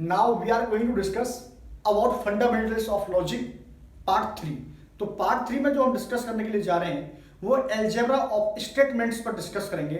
Now we are going to discuss about fundamentals of logic part 3। तो part 3 में जो हम डिस्कस करने के लिए जा रहे हैं वो अलजेब्रा ऑफ स्टेटमेंट्स पर डिस्कस करेंगे।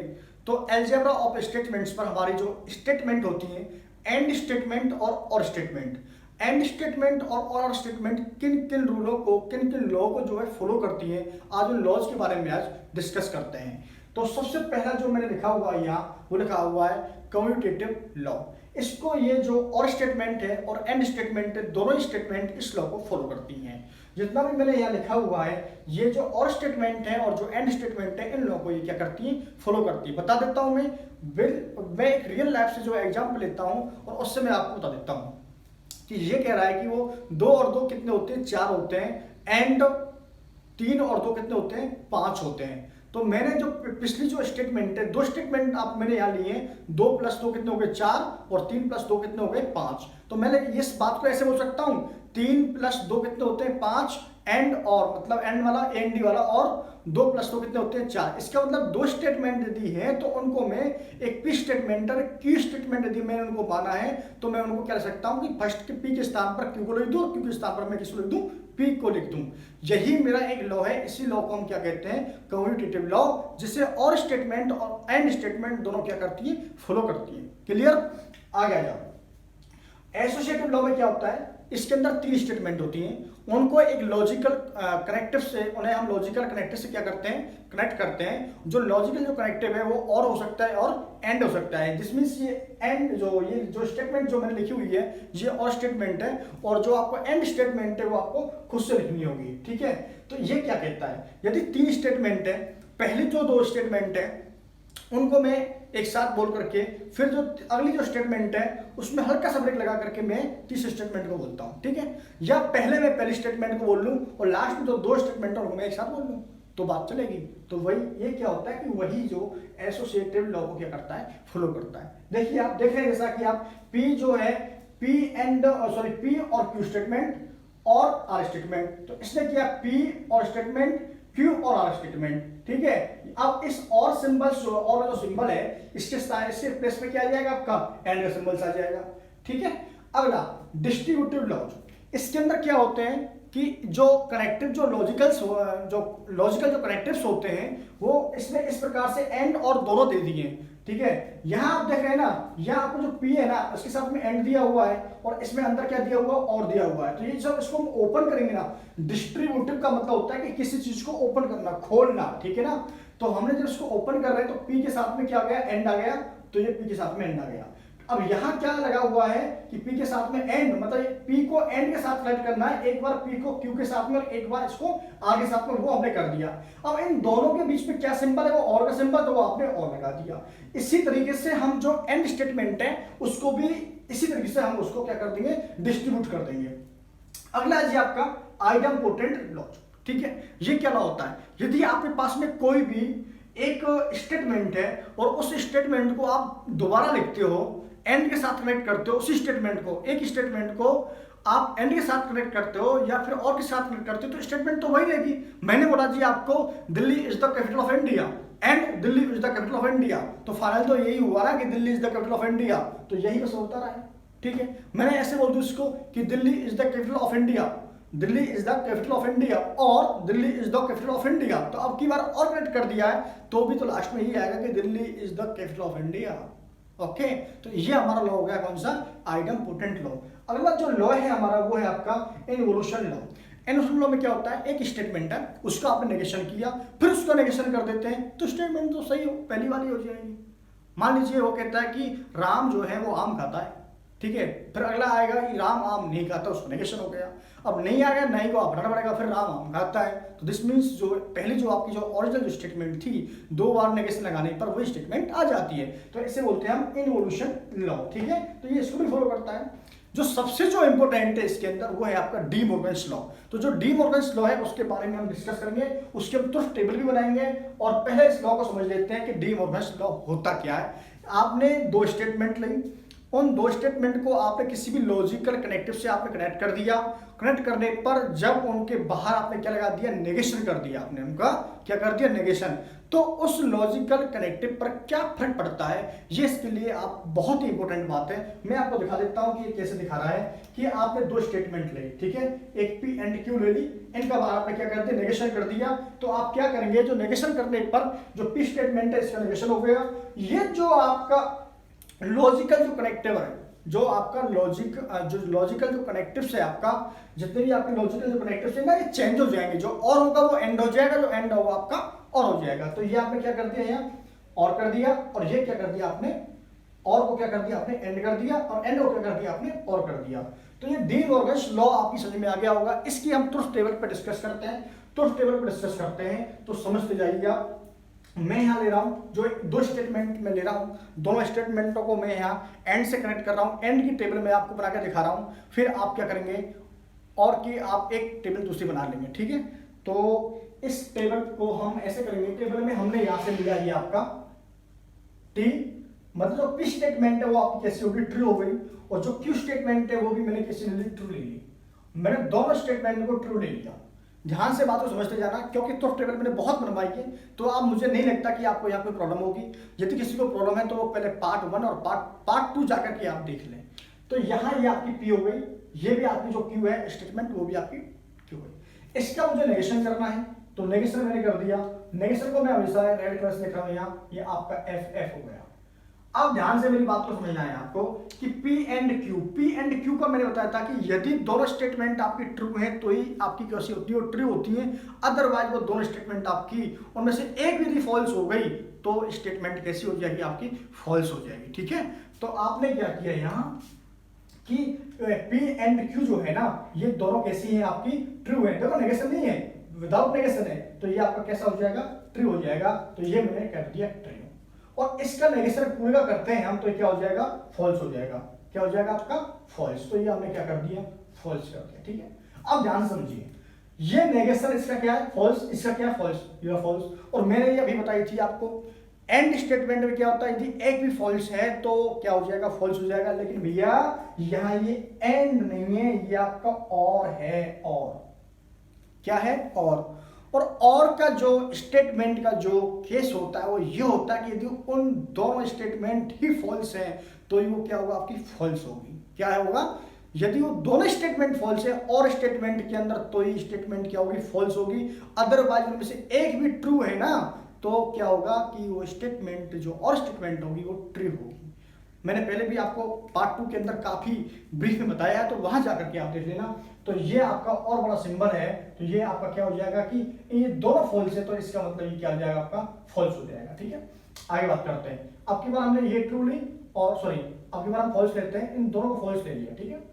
तो अलजेब्रा ऑफ स्टेटमेंट्स पर हमारी जो स्टेटमेंट होती हैं, एंड स्टेटमेंट और स्टेटमेंट, एंड स्टेटमेंट और स्टेटमेंट किन किन रूलों को, किन किन लॉ को जो है फॉलो करती है, आज उन लॉज के बारे में आज डिस्कस करते हैं। तो सबसे पहला जो मैंने लिखा हुआ है यहाँ, वो लिखा हुआ है कम्यूटेटिव लॉ। इसको ये जो और स्टेटमेंट है और एंड स्टेटमेंट है, दोनों स्टेटमेंट इस लॉ को फॉलो करती हैं। जितना भी मैंने यहाँ लिखा हुआ है, ये जो और स्टेटमेंट है और जो एंड स्टेटमेंट है, इन लॉ को ये क्या करती है, फॉलो करती है। बता देता हूँ मैं एक रियल लाइफ से जो एग्जाम्पल लेता हूँ और उससे मैं आपको बता देता हूँ कि ये कह रहा है कि वो 2 और 2 कितने होते हैं, 4 होते हैं, एंड 3 और 2 कितने होते हैं, 5 होते हैं। तो मैंने जो पिछली जो स्टेटमेंट है, 2 स्टेटमेंट आप मैंने यहाँ लिए हैं, 2 + 2 कितने हो गए, 4, और 3 + 2 कितने हो गए, 5। तो मैंने इस बात को ऐसे बोल सकता हूँ, 3 + 2 कितने होते हैं, 5, एंड और मतलब एंड वाला एंड वाला, और 2 + 2 कितने होते हैं, 4। इसका मतलब 2 स्टेटमेंट यदि है तो उनको मैं एक पी स्टेटमेंट और की स्टेटमेंट यदि मैंने उनको माना है तो मैं उनको क्या लिख सकता हूँ कि फर्स्ट के पी के स्थान पर क्यू को लिख दूँ और क्यू के स्थान पर मैं किसको लिख दूँ, पी को लिख दूँ। यही मेरा एक लॉ है। इसी लॉ को हम क्या कहते हैं, कम्यूटेटिव लॉ, जिसे और स्टेटमेंट और एंड स्टेटमेंट दोनों क्या करती है, फॉलो करती है। क्लियर? आगे आ जाओ। एसोसिएटिव लॉ में क्या होता है, इसके अंदर 3 स्टेटमेंट होती हैं, उनको एक लॉजिकल कनेक्टिव से, उन्हें हम लॉजिकल कनेक्टिव से क्या करते हैं, कनेक्ट करते हैं। जो लॉजिकल जो कनेक्टिव है वो और हो सकता है और एंड हो सकता है। जिस मीन्स ये एंड ये जो स्टेटमेंट जो मैंने लिखी हुई है ये और स्टेटमेंट है, और जो आपको एंड स्टेटमेंट है वो आपको खुद से लिखनी होगी। ठीक है? तो ये क्या कहता है, यदि 3 स्टेटमेंट है, पहली जो 2 स्टेटमेंट है उनको मैं एक साथ बोल करके फिर जो अगली जो स्टेटमेंट है उसमें हल्का सा ब्रेक लगा करके मैं तीसरे स्टेटमेंट को बोलता हूं। ठीक है? या पहले मैं पहली स्टेटमेंट को बोल लूं और लास्ट में जो 2 स्टेटमेंट है उनको मैं एक साथ बोल लूं तो बात चलेगी। तो वही ये क्या होता है कि वही जो एसोसिएटिव लॉ को क्या करता है, फॉलो करता है। देखिए आप देख रहे हैं जैसा कि आप पी जो है, पी और क्यू स्टेटमेंट और आर स्टेटमेंट, तो इसने किया पी और स्टेटमेंट, क्यू और आर स्टेटमेंट। ठीक है? अब इस और सिंबल और जो सिंबल है इसके प्लेस पे क्या आ जाएगा, आपका एंड का सिंबल आ जाएगा। ठीक है? अगला डिस्ट्रीब्यूटिव लॉज, इसके अंदर क्या होते हैं कि जो कनेक्टिव जो लॉजिकल जो कनेक्टिव्स होते हैं वो इसमें इस प्रकार से एंड और दोनों दे दिए। ठीक है? यहां आप देख रहे हैं ना, यहां आपको जो पी है ना उसके साथ में एंड दिया हुआ है और इसमें अंदर क्या दिया हुआ और दिया हुआ है। तो ये जब इसको हम ओपन करेंगे ना, डिस्ट्रीब्यूटिव का मतलब होता है कि किसी चीज को ओपन करना, खोलना। ठीक है ना? तो हमने जब इसको ओपन कर रहे हैं तो पी के साथ में क्या आ गया, एंड आ गया, तो ये पी के साथ में एंड आ गया। अब यहां क्या लगा हुआ है कि पी के साथ में एंड, मतलब पी को एंड के साथ कनेक्ट करना है, एक बार पी को क्यू के साथ में और एक बार इसको आर के साथ में, वो हमने कर दिया। अब इन दोनों के बीच में क्या सिंबल है, वो और का सिंबल, तो वो आपने और लगा दिया। इसी तरीके से हम जो एंड स्टेटमेंट है उसको भी इसी तरीके से हम उसको क्या कर देंगे, डिस्ट्रीब्यूट कर देंगे। अगला है जी आपका आइडम्पोटेंट लॉज। ठीक है? ये क्या लॉ होता है, यदि आपके पास में कोई भी एक स्टेटमेंट है और उस स्टेटमेंट को आप दोबारा लिखते हो, एंड के साथ कनेक्ट करते हो, उसी स्टेटमेंट को, एक स्टेटमेंट को आप एंड के साथ कनेक्ट करते हो या फिर और के साथ कनेक्ट करते हो, तो स्टेटमेंट तो वही रहेगी। मैंने बोला जी आपको Delhi is the capital of India and Delhi is the capital of India, तो फाइनल तो यही हुआ ना कि Delhi is the capital of India, तो यही बस होता रहा है। ठीक है? मैंने ऐसे बोल दूं इसको कि Delhi is the capital of India, Delhi is the capital of India और Delhi is the capital of India, तो अब की बार और कनेक्ट कर दिया है तो भी तो लास्ट में यही आएगा कि Delhi is the capital of India. Okay? तो ये हमारा लॉ हो गया कौन सा, आइडम्पोटेंट लॉ। अगला जो लॉ है हमारा वो है आपका इन्वोल्यूशन लॉ। इन्वोल्यूशन लॉ में क्या होता है, एक स्टेटमेंट है, उसका आपने नेगेशन किया, फिर उसका नेगेशन कर देते हैं, तो स्टेटमेंट तो सही पहली वाली हो जाएगी। मान लीजिए वो कहता है कि राम जो है वो आम खाता है। ठीक है? फिर अगला आएगा कि राम आम नहीं खाता, उसका नेगेशन हो गया। अब नहीं आ गया, नहीं को आप हटाना पड़ेगा, फिर राम आम खाता है। तो दिस मीन्स जो पहली जो आपकी जो ओरिजिनल जो स्टेटमेंट थी, 2 बार नेगेशन लगाने पर वही स्टेटमेंट आ जाती है, तो इसे बोलते हैं हम इन्वोल्यूशन लॉ। ठीक है? तो ये इसको भी फॉलो करता है। जो सबसे जो इंपॉर्टेंट है इसके अंदर वो है आपका डी मॉर्गन्स लॉ। तो जो डी मॉर्गन्स लॉ है उसके बारे में हम डिस्कस करेंगे, उसके हम तुरंत टेबल भी बनाएंगे और पहले इस लॉ को समझ लेते हैं कि डी मॉर्गन्स लॉ होता क्या है। आपने 2 स्टेटमेंट ली, उन दो स्टेटमेंट को आपने किसी भी लॉजिकल कनेक्टिव से आपने कनेक्ट कर दिया, कनेक्ट करने पर जब उनके बाहर आपने क्या लगा दिया, नेगेशन कर दिया, आपने उनका क्या कर दिया, नेगेशन, तो उस लॉजिकल कनेक्टिव पर क्या फर्क पड़ता है, ये इसके लिए आप बहुत ही इंपॉर्टेंट बात है। मैं आपको दिखा देता हूं कि ये कैसे दिखा रहा है कि आपने दो स्टेटमेंट ले, ठीक है, एक पी एंड क्यू ले ली, इनका बाहर आपने क्या कर दिया, नेगेशन कर दिया। तो आप क्या करेंगे, जो नेगेशन करने पर जो पी स्टेटमेंट है इसका नेगेशन हो गया, ये जो आपका लॉजिकल जो कनेक्टिव है, जो आपका लॉजिकल जो कनेक्टिव्स है, आपका जितने भी आपके लॉजिकल जो कनेक्टिव्स है ना, ये चेंज हो जाएंगे, जो और होगा वो एंड हो जाएगा, जो एंड होगा आपका और हो जाएगा। तो ये आपने क्या कर दिया, यहाँ और कर दिया, और ये क्या कर दिया आपने, और को क्या कर दिया आपने, एंड कर दिया, और एंड को क्या कर दिया आपने, और कर दिया। तो ये डी मॉर्गन्स लॉ आपकी समझ में आ गया होगा। इसकी हम ट्रुथ टेबल पर डिस्कस करते हैं, ट्रुथ टेबल पर डिस्कस करते हैं तो समझते जाइएगा। मैं यहां ले रहा हूं, जो दो स्टेटमेंट में ले रहा हूं, दोनों स्टेटमेंटों को मैं यहां एंड से कनेक्ट कर रहा हूं, एंड की टेबल मैं आपको बना के दिखा रहा हूं, फिर आप क्या करेंगे और कि आप एक टेबल दूसरी बना लेंगे, ठीक है। तो इस टेबल को हम ऐसे करेंगे, टेबल में हमने यहां से लिया ये आपका टी, मतलब जो पी स्टेटमेंट है वो आपकी कैसी होगी, ट्रू हो गई, और जो क्यू स्टेटमेंट है वो भी मैंने कैसी ले ली, ट्रू ले ली। मैंने दोनों स्टेटमेंट को ट्रू ले लिया। ध्यान से बात को समझते जाना, क्योंकि तो टेबल मैंने बहुत बनवाई है, तो आप मुझे नहीं लगता कि आपको यहाँ कोई प्रॉब्लम होगी। यदि किसी को प्रॉब्लम है तो वो पहले पार्ट 1 और पार्ट 2 जाकर के आप देख लें। तो यहाँ ये आपकी पी हो गई, ये भी आपकी जो क्यू है स्टेटमेंट, वो भी आपकी क्यू है। इसका मुझे नेगेशन करना है, तो नेगेशन मैंने कर दिया। नेगेशन को मैं हमेशा रेड कलर से लिख रहा हूँ यहाँ, ये आपका एफ एफ हो गया। अब ध्यान से मेरी बात को समझना है आपको कि P एंड Q का मैंने बताया था कि यदि दोनों स्टेटमेंट आपकी ट्रू है तो ही आपकी कैसी होती है, ट्रू होती है, अदरवाइज वो दोनों स्टेटमेंट आपकी उनमें से एक यदि फॉल्स हो गई तो स्टेटमेंट कैसी हो जाएगी, आपकी फॉल्स हो जाएगी, ठीक है। तो आपने क्या किया यहाँ कि P एंड Q जो है ना, ये दोनों कैसी है, आपकी ट्रू है। देखो नेगेशन नहीं है, विदाउट नेगेशन है, तो ये आपका कैसा हो जाएगा, ट्रू हो जाएगा। तो ये मैंने कर दिया ट्रू, और इसका नेगेशन पूरा करते हैं हम तो क्या हो जाएगा, फॉल्स हो जाएगा। क्या हो जाएगा आपका, फॉल्स। तो ये हमने क्या कर दिया, फॉल्स कर दिया, ठीक है। अब ध्यान समझिए, ये नेगेशन इसका क्या है, फॉल्स, इसका क्या है, फॉल्स, ये फॉल्स। और मैंने ये अभी बताई थी आपको, एंड स्टेटमेंट में क्या होता है, यदि एक भी फॉल्स है तो क्या हो जाएगा, फॉल्स हो जाएगा। लेकिन भैया यहाँ ये एंड नहीं है, ये आपका और है, और क्या है, और का जो स्टेटमेंट का जो केस होता है वो ये होता है कि यदि उन दोनों स्टेटमेंट ही फॉल्स हैं तो वो क्या होगा, आपकी फॉल्स होगी। क्या होगा, यदि वो दोनों स्टेटमेंट फॉल्स है और स्टेटमेंट के अंदर, तो ये स्टेटमेंट क्या होगी, फॉल्स होगी। अदरवाइज उनमें से एक भी ट्रू है ना, तो क्या होगा कि वो स्टेटमेंट जो और स्टेटमेंट होगी वो ट्रू होगी। मैंने पहले भी आपको पार्ट 2 के अंदर काफी ब्रीफ में बताया है, तो वहां जाकर के आप देख लेना। तो ये आपका और बड़ा सिंबल है, तो ये आपका क्या हो जाएगा कि ये दोनों फॉल्स है, तो इसका मतलब ये क्या हो जाएगा, आपका फॉल्स हो जाएगा, ठीक है। आगे बात करते हैं। अब की बार हमने ये ट्रू ली, और सॉरी अब की बार हम फॉल्स लेते हैं, इन दोनों को फॉल्स ले लिया, ठीक है।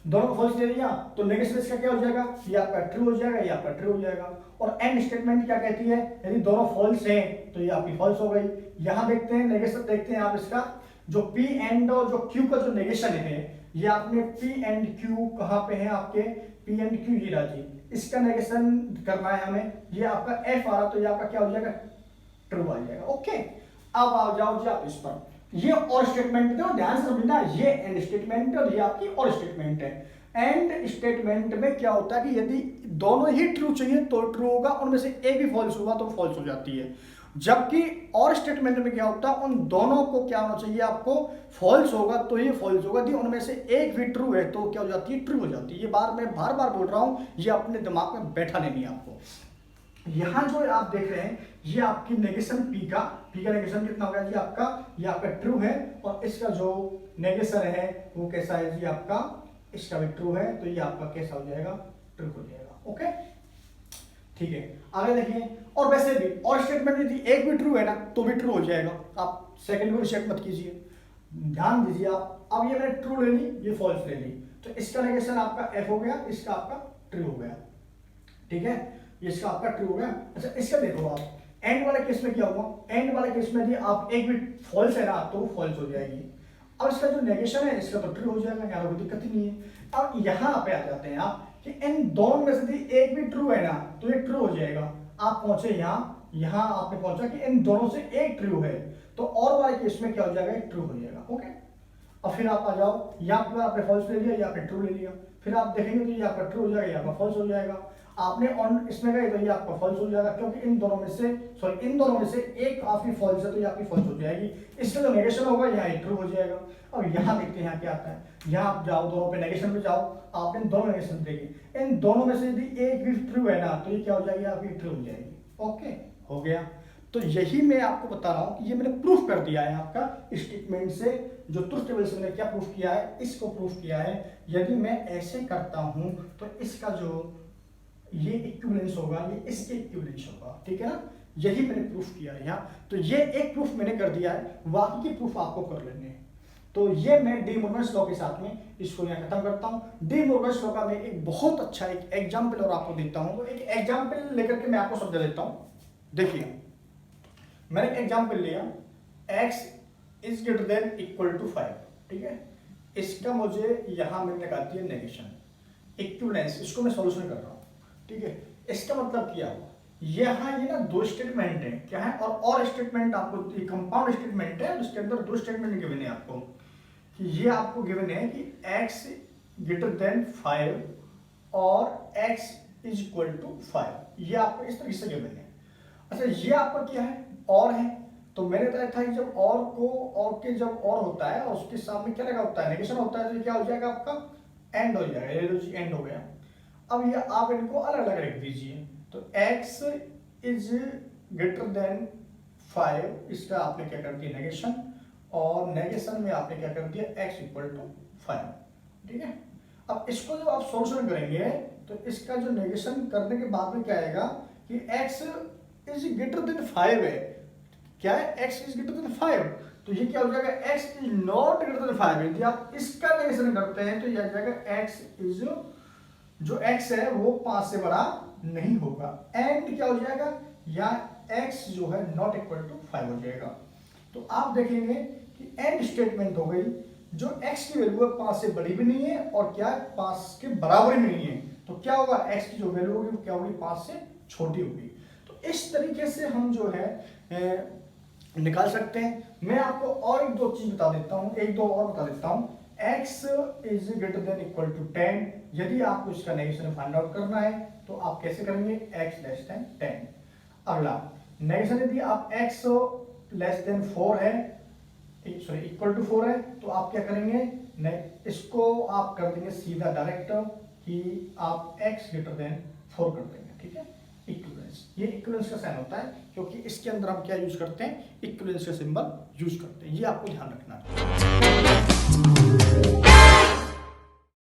दोनों को फॉल्स ले लिया तो नेगेशन इसका क्या हो जाएगा, ये आपका ट्रू हो जाएगा, ये आपका ट्रू हो जाएगा। और एंड स्टेटमेंट क्या कहती है, यदि दोनों फॉल्स हैं तो ये आपकी फॉल्स हो गई। यहां देखते हैं नेगेशन, देखते हैं आप इसका जो P एंड और जो Q का जो नेगेशन है, ये आपने P एंड Q कहां पे है, आपके P एंड Q ही राजी, इसका नेगेशन करना है हमें। ये आपका F आ रहा, तो ये आपका क्या हो जाएगा, ट्रू आ जाएगा, ओके। अब आ जाओ जी आप इस पर, ये और स्टेटमेंट दो, ध्यान से समझना, ये एंड स्टेटमेंट और ये आपकी और स्टेटमेंट है। एंड स्टेटमेंट में क्या होता है कि यदि दोनों ही ट्रू चाहिए तो ट्रू होगा, उनमें से एक भी फॉल्स होगा तो फॉल्स हो जाती है। जबकि और स्टेटमेंट में क्या होता है, उन दोनों को क्या होना चाहिए, आपको फॉल्स होगा तो ये फॉल्स होगा, यदि उनमें से एक भी ट्रू है तो क्या हो जाती है, ट्रू हो जाती है। ये बार मैं बार बार बोल रहा हूं, ये अपने दिमाग में बैठा लेनी है आपको। यहां जो आप देख रहे हैं ये आपकी नेगेशन P का नेगेशन कितना हो गया जी, आपका ये आपका ट्रू है, और इसका जो नेगेशन है वो कैसा है जी, आपका इसका भी ट्रू है, तो ये आपका कैसा हो जाएगा, ट्रू हो जाएगा, ओके, ठीक है। आगे देखिए, और वैसे भी और स्टेटमेंट यदि एक भी ट्रू है ना तो भी ट्रू हो जाएगा, आप सेकंड को रिजेक्ट मत कीजिए, ध्यान दीजिए आप। अब ये मैंने ट्रू ले ली, ये फॉल्स ले ली, तो इसका नेगेशन आपका F हो गया, इसका आपका ट्रू हो गया, ठीक है, इसका आपका ट्रू हो गया। अच्छा इसका देखो आप, एंड वाले केस में क्या हुआ, एंड वाले केस में यदि आप एक भी फॉल्स है ना तो फॉल्स हो जाएगी। अब इसका जो नेगेशन है इसका तो ट्रू हो जाएगा, यहाँ कोई दिक्कत ही नहीं है। अब यहाँ पे आ जाते हैं आप कि इन दोनों में से यदि एक भी ट्रू है ना तो ये ट्रू हो जाएगा। आप पहुंचे यहाँ आपने पहुंचा कि इन दोनों से एक ट्रू है, तो और वाले केस में क्या हो जाएगा, ट्रू हो जाएगा, ओके। और फिर आप आ जाओ, यहाँ पर आपने फॉल्स ले लिया या आपने ट्रू ले लिया, फिर आप देखेंगे तो ये आपका ट्रू हो जाएगा, ये आपका फॉल्स हो जाएगा। आपने ऑन इसमें गए तो ये आपका फॉल्स हो जाएगा, क्योंकि इन दोनों में से एक आपकी फॉल्स है तो ये आपकी फॉल्स हो जाएगी। इससे जो नेगेशन होगा यहाँ ट्रू हो जाएगा। अब यहाँ देखते हैं यहाँ क्या आता है, यहाँ आप जाओ दोनों पे नेगेशन पे जाओ, आपने दोनों नेगेशन देखे, इन दोनों में से यदि एक भी ट्रू है ना तो ये क्या हो जाएगी, आपकी ट्रू हो जाएगी। ओके, हो गया। तो यही मैं आपको बता रहा हूँ कि ये मैंने प्रूफ कर दिया है आपका स्टेटमेंट से, जो ट्रुथ टेबल से मैंने क्या प्रूफ किया है, इसको प्रूफ किया है। यदि मैं ऐसे करता हूँ तो इसका जो ये इक्विवेलेंस होगा ये इसके इक्विवेलेंस होगा, ठीक है ना। यही मैंने प्रूफ किया है यहाँ। तो ये एक प्रूफ मैंने कर दिया है, बाकी के प्रूफ आपको कर लेने हैं। तो ये मैं डी मोर्गन्स लॉ के साथ में इसको यहाँ खत्म करता हूँ। डी मोर्गन्स लॉ का मैं एक बहुत अच्छा एक एग्जाम्पल और आपको देता हूँ। तो एक एग्जाम्पल लेकर के मैं आपको समझा देता हूँ। देखिए, मैंने एक एग्जाम्पल लिया, x is greater than equal to 5, ठीक है। इसका मुझे यहाँ मैंने लगा दिया नेगेशन, इक्विवेलेंस, इसको मैं सॉल्यूशन कर रहा हूँ, ठीक है। इसका मतलब क्या हुआ, यहाँ ये ना दो स्टेटमेंट है, क्या है, और स्टेटमेंट आपको, ये कंपाउंड स्टेटमेंट है, उसके अंदर दो स्टेटमेंट गिवन है आपको, कि ये आपको गिवन है कि x ग्रेटर देन 5 और x इज इक्वल टू 5, ये आपको इस तरीके से गिवन है। अच्छा, ये आपका क्या है, और है। तो मैंने बताया था कि जब और को और के जब और होता है और उसके सामने क्या लगा होता है, नेगेशन होता है, तो ये क्या हो जाएगा आपका एंड हो जाएगा, ये जो एंड हो गया। अब ये आप इनको अलग अलग रख दीजिए। तो x इज ग्रेटर देन 5, इसका आपने क्या कर दिया नेगेशन, और नेगेशन में आपने क्या कर दिया x इक्वल टू 5, ठीक है। अब इसको जब आप सॉल्यूशन करेंगे तो इसका जो नेगेशन करने के बाद में क्या आएगा कि x इज ग्रेटर देन 5 है, क्या है, x इज ग्रेटर देन 5, तो ये क्या हो जाएगा, x is not greater than 5। यदि आप इसका नेगेशन करते हैं तो ये आ जाएगा x इज, जो x है वो 5 से बड़ा नहीं होगा, एंड क्या हो जाएगा, या x जो है नॉट इक्वल टू 5 हो जाएगा। तो आप देखेंगे कि एंड स्टेटमेंट हो गई, जो x की वैल्यू है 5 से बड़ी भी नहीं है और क्या 5 के बराबर भी नहीं है, तो क्या होगा, x की जो वैल्यू होगी वो क्या होगी, 5 से छोटी होगी। तो इस तरीके से हम जो है निकाल सकते हैं। मैं आपको और एक दो चीज बता देता हूँ, एक दो और बता देता हूँ। x is greater than equal to 10, यदि आपको इसका नेगेशन फाइंड आउट करना है तो आप कैसे करेंगे, x लेस देन 10। अगला नेगेशन, यदि आप x लेस देन 4 है, सॉरी इक्वल टू 4 है, तो आप क्या करेंगे, इसको आप कर देंगे सीधा डायरेक्ट कि आप x ग्रेटर देन 4 कर देंगे, ठीक है। इक्विवेलेंस, ये इक्विवेलेंस का साइन होता है, क्योंकि इसके अंदर हम क्या यूज करते हैं, इक्विवेलेंस का सिंबल यूज करते हैं, ये आपको ध्यान रखना है।